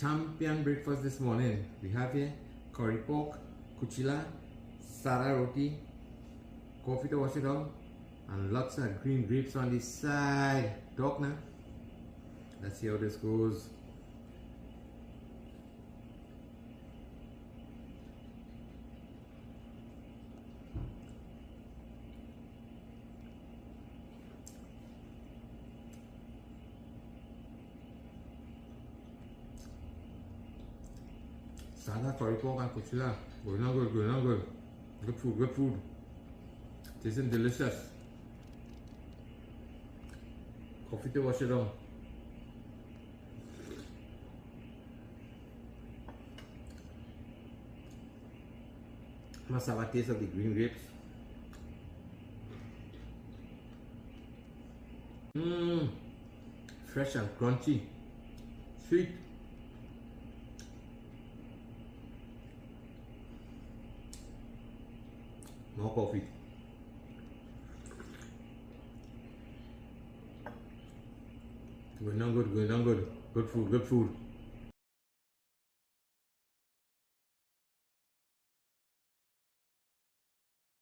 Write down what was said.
champion breakfast this morning. We have here curry pork, kuchila, sada roti, coffee to wash it down, and lots of green grapes on the side. Talk now. Let's see how this goes. Sada curry pork and kuchila. Going on good, going on good. Good food, good food. Tasting delicious. Coffee to wash it down. Must have a taste of the green grapes. Fresh and crunchy. Sweet. More coffee. Going on good, going on good. Good food, good food.